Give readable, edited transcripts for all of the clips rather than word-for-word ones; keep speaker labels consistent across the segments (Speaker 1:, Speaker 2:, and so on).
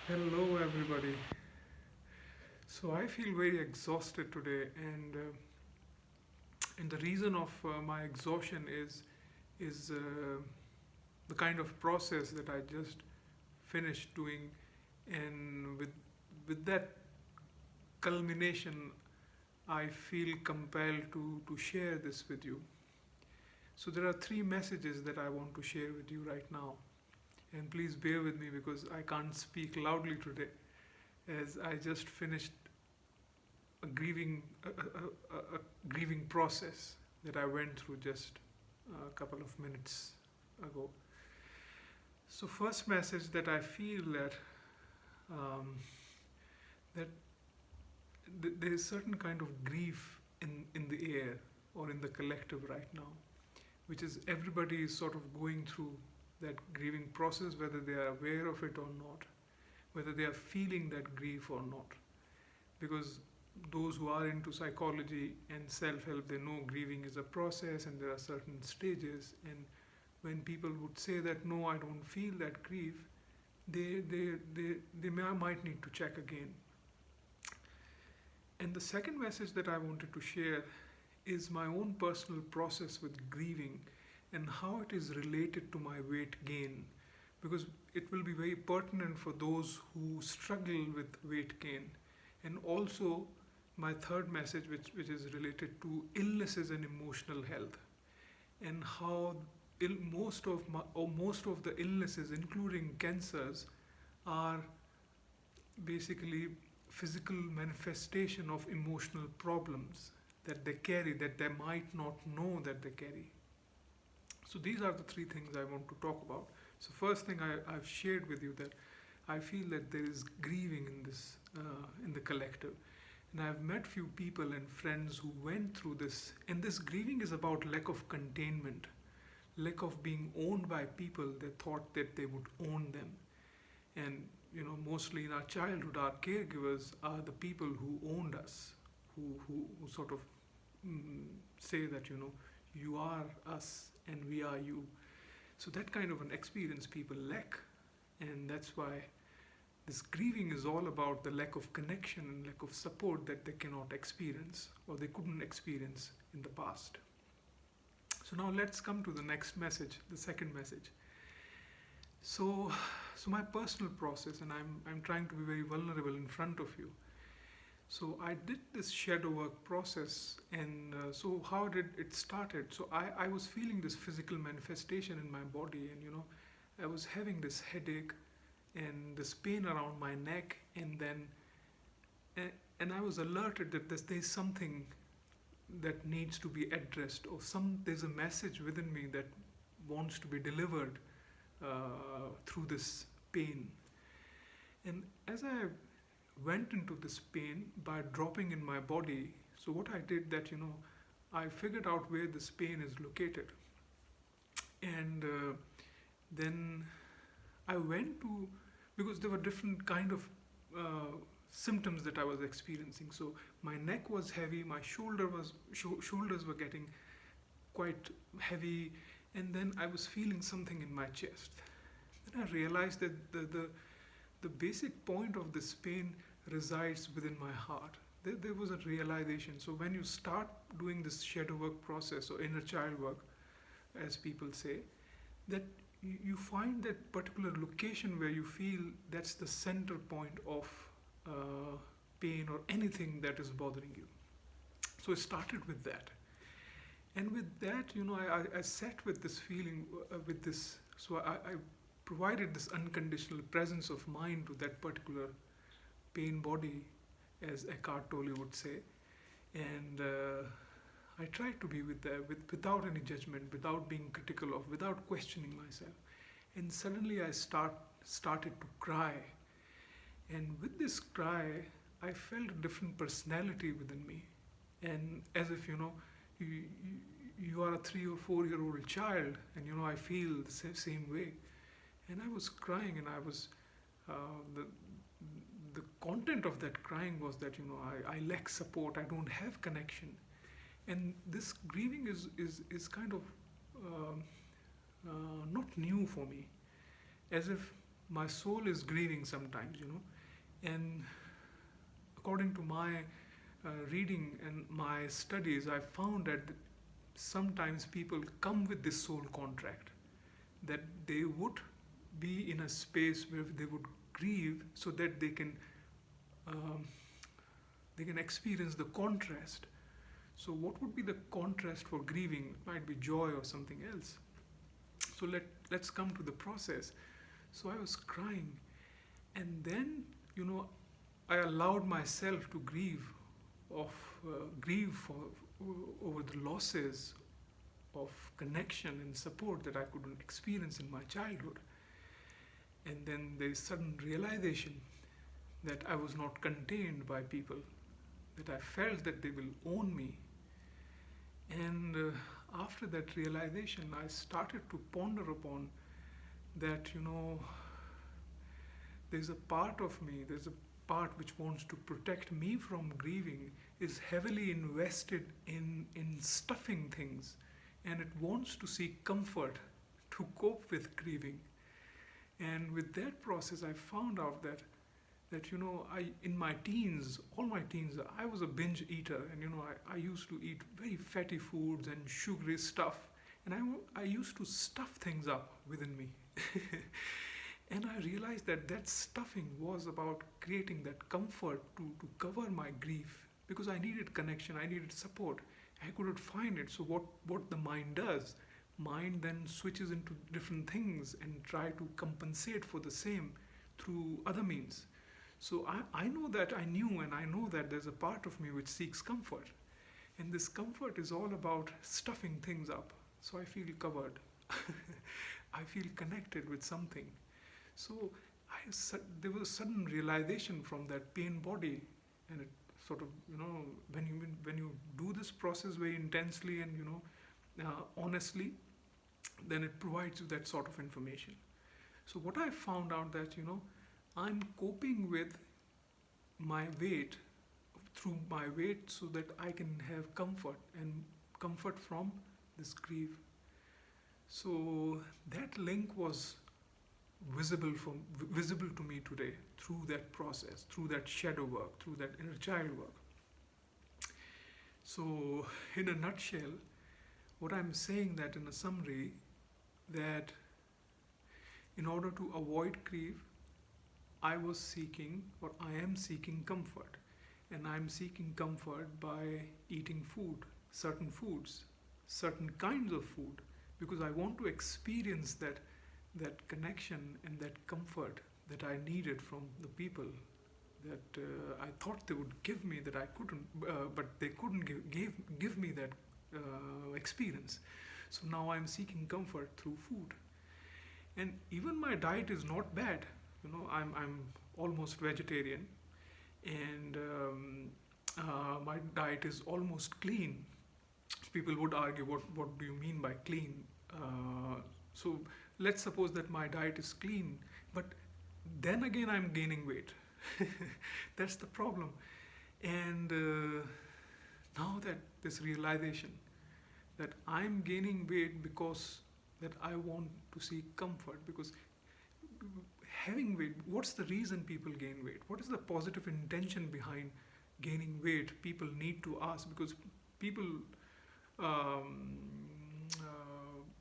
Speaker 1: Hello, everybody. So I feel very exhausted today, and the reason of my exhaustion is the kind of process that I just finished doing, and with that culmination, I feel compelled to share this with you. So there are three messages that I want to share with you right now, and please bear with me because I can't speak loudly today, as I just finished a grieving process that I went through just a couple of minutes ago. So first message that I feel um, that there is certain kind of grief in the air or in the collective right now, which is everybody is sort of going through that grieving process, whether they are aware of it or not, whether they are feeling that grief or not. Because those who are into psychology and self-help, they know grieving is a process and there are certain stages. And when people would say that no, I don't feel that grief, they might need to check again. And the second message that I wanted to share is my own personal process with grieving and how it is related to my weight gain, because it will be very pertinent for those who struggle with weight gain. And also my third message, which is related to illnesses and emotional health, and how most of the illnesses, including cancers, are basically physical manifestation of emotional problems that they carry, that they might not know that they carry. So these are the three things I want to talk about. So first thing I've shared with you that I feel that there is grieving in this in the collective, and I've met few people and friends who went through this. And this grieving is about lack of containment, lack of being owned by people that thought that they would own them. And mostly in our childhood, our caregivers are the people who owned us, who sort of say that you are us and we are you. So that kind of an experience people lack, and that's why this grieving is all about the lack of connection and lack of support that they cannot experience or they couldn't experience in the past. So now let's come to the next message, the second message. So, so my personal process, and I'm trying to be very vulnerable in front of you. So I did this shadow work process, and so how did it started? So I was feeling this physical manifestation in my body, and I was having this headache and this pain around my neck, and then and I was alerted that there's something that needs to be addressed, or there's a message within me that wants to be delivered through this pain. And as I went into this pain by dropping in my body, so what I did that I figured out where this pain is located, and then I went to, because there were different kind of symptoms that I was experiencing. So my neck was heavy, my shoulders were getting quite heavy, and then I was feeling something in my chest. Then I realized that the basic point of this pain resides within my heart. There was a realization. So when you start doing this shadow work process or inner child work, as people say, that you find that particular location where you feel that's the center point of pain or anything that is bothering you. So it started with that. And with that, I sat with this feeling, with this. So I provided this unconditional presence of mind to that particular pain body, as Eckhart Tolle would say. And I tried to be without any judgment, without being critical of, without questioning myself. And suddenly I started to cry. And with this cry, I felt a different personality within me. And as if, you are a 3 or 4 year old child, and I feel the same way. And I was crying, and I was, the content of that crying was that, I lack support, I don't have connection. And this grieving is kind of not new for me. As if my soul is grieving sometimes, and according to my reading and my studies, I found that sometimes people come with this soul contract that they would be in a space where they would grieve so that um, they can experience the contrast. So what would be the contrast for grieving? It might be joy or something else. So let's come to the process. So I was crying, and then I allowed myself to of grieve for over the losses of connection and support that I couldn't experience in my childhood. And then there's sudden realization that I was not contained by people, that I felt that they will own me. And after that realization, I started to ponder upon that, there's a part of me, there's a part which wants to protect me from grieving, is heavily invested in stuffing things, and it wants to seek comfort to cope with grieving. And with that process, I found out that I in my teens, all my teens, I was a binge eater, and I used to eat very fatty foods and sugary stuff, and I used to stuff things up within me. And I realized that stuffing was about creating that comfort to cover my grief, because I needed connection, I needed support. I couldn't find it. So what the mind does, mind then switches into different things and try to compensate for the same through other means. So I know that I knew, and I know that there's a part of me which seeks comfort. And this comfort is all about stuffing things up. So I feel covered. I feel connected with something. So there was a sudden realization from that pain body, and it sort of, when you do this process very intensely and honestly, then it provides you that sort of information. So what I found out that I'm coping with my weight through my weight so that I can have comfort and comfort from this grief. So that link was visible to me today through that process, through that shadow work, through that inner child work. So in a nutshell, what I'm saying that in a summary, that in order to avoid grief, I was seeking, or I am seeking comfort. And I'm seeking comfort by eating food, certain foods, certain kinds of food, because I want to experience that connection and that comfort that I needed from the people that I thought they would give me, that I couldn't, but they couldn't give me that experience. So now I'm seeking comfort through food. And even my diet is not bad. I'm almost vegetarian, and my diet is almost clean. People would argue, what do you mean by clean? So let's suppose that my diet is clean, but then again I'm gaining weight. That's the problem. And now that this realization that I'm gaining weight because that I want to seek comfort, because having weight, what's the reason people gain weight? What is the positive intention behind gaining weight? People need to ask, because people um,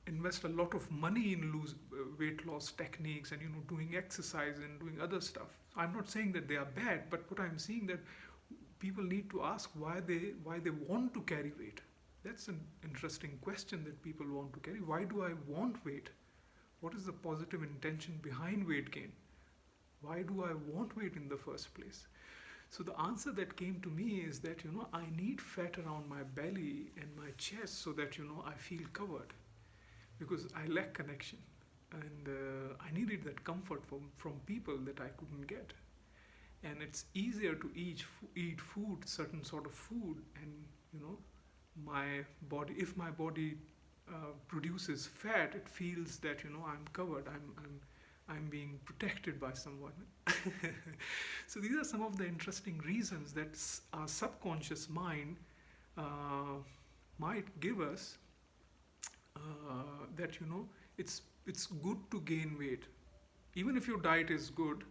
Speaker 1: invest a lot of money in weight loss techniques and doing exercise and doing other stuff. I'm not saying that they are bad, but what I'm saying that people need to ask why they want to carry weight. That's an interesting question that people want to carry. Why do I want weight? What is the positive intention behind weight gain? Why do I want weight in the first place? So the answer that came to me is that I need fat around my belly and my chest so that I feel covered, because I lack connection, and I needed that comfort from people that I couldn't get. And it's easier to eat food, certain sort of food, and my body, if my body produces fat, it feels that I'm covered, I'm being protected by someone. So these are some of the interesting reasons that our subconscious mind might give us that it's good to gain weight. Even if your diet is good,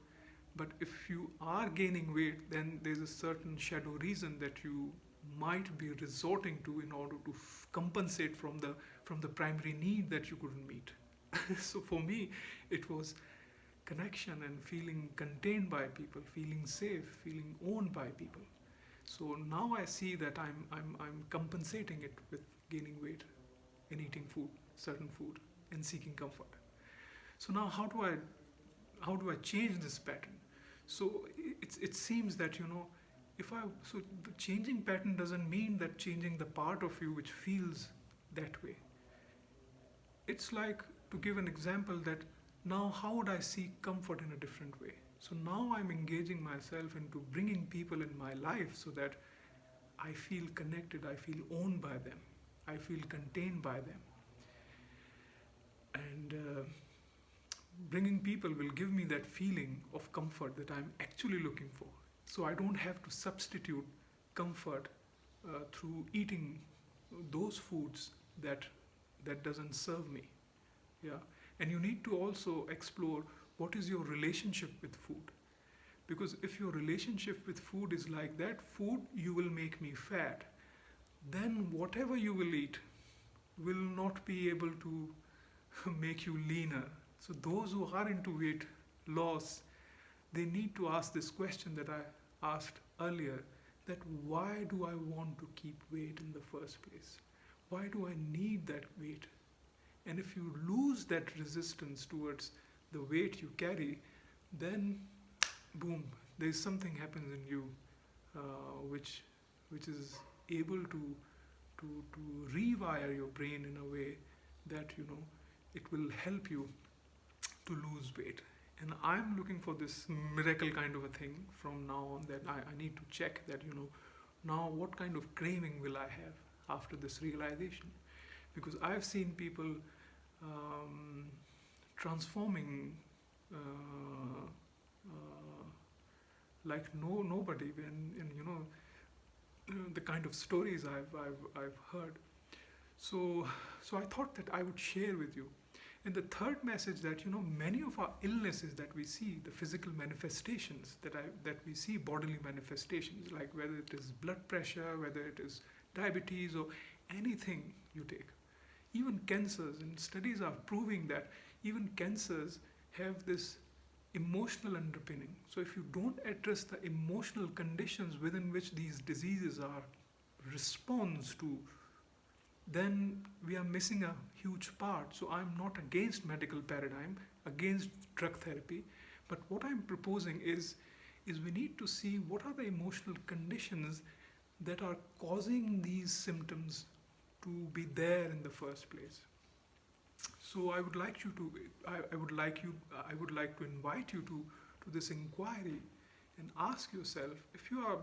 Speaker 1: but if you are gaining weight, then there's a certain shadow reason that you might be resorting to in order to compensate from the primary need that you couldn't meet. So for me, it was connection and feeling contained by people, feeling safe, feeling owned by people. So now I see that I'm compensating it with gaining weight and eating food, certain food, and seeking comfort. So now how do I change this pattern? So it seems that if I so the changing pattern doesn't mean that changing the part of you which feels that way. It's like, to give an example, that now how would I seek comfort in a different way? So now I'm engaging myself into bringing people in my life so that I feel connected, I feel owned by them, I feel contained by them. And bringing people will give me that feeling of comfort that I'm actually looking for. So I don't have to substitute comfort through eating those foods that doesn't serve me. Yeah. And you need to also explore what is your relationship with food. Because if your relationship with food is like that, food you will make me fat, then whatever you will eat will not be able to make you leaner. So those who are into weight loss, they need to ask this question that I asked earlier, that why do I want to keep weight in the first place? Why do I need that weight? And if you lose that resistance towards the weight you carry, then boom, there's something happens in you which is able to rewire your brain in a way that it will help you to lose weight. And I'm looking for this miracle kind of a thing from now on, that I need to check that now what kind of craving will I have after this realization. Because I've seen people transforming like nobody, and the kind of stories I've heard. So I thought that I would share with you. And the third message, that many of our illnesses that we see, the physical manifestations that we see, bodily manifestations, like whether it is blood pressure, whether it is diabetes, or anything you take, even cancers, and studies are proving that even cancers have this emotional underpinning. So if you don't address the emotional conditions within which these diseases are response to, then we are missing a huge part. So I'm not against medical paradigm, against drug therapy, but what I'm proposing is we need to see what are the emotional conditions that are causing these symptoms to be there in the first place. So I would like to invite you to this inquiry and ask yourself, if you are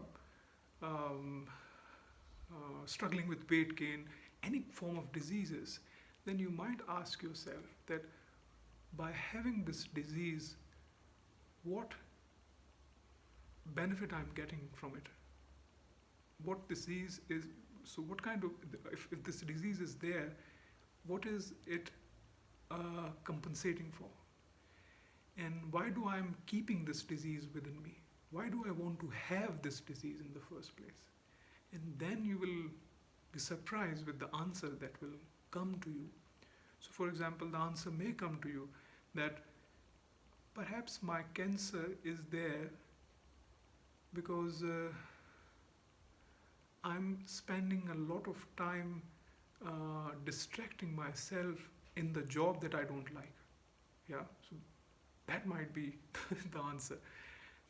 Speaker 1: struggling with weight gain, any form of diseases, then you might ask yourself that by having this disease, what benefit I'm getting from it? What disease is, so what kind of, if this disease is there, what is it compensating for? And why do I am keeping this disease within me? Why do I want to have this disease in the first place? And then you will be surprised with the answer that will come to you. So for example, the answer may come to you that perhaps my cancer is there because I'm spending a lot of time distracting myself in the job that I don't like. Yeah, so that might be the answer.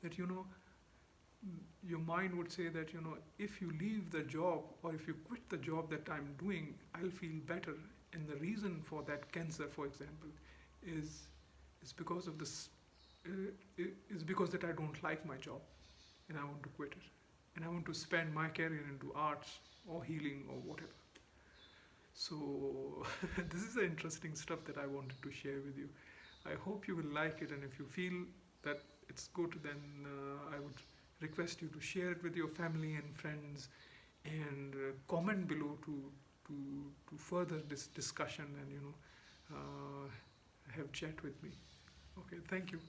Speaker 1: That your mind would say that if you leave the job, or if you quit the job that I'm doing, I'll feel better. And the reason for that cancer, for example, is because of this. Is because that I don't like my job, and I want to quit it, and I want to spend my career into arts or healing or whatever. So this is the interesting stuff that I wanted to share with you. I hope you will like it, and if you feel that it's good, then I would request you to share it with your family and friends, and comment below to further this discussion, and have chat with me. Okay, thank you.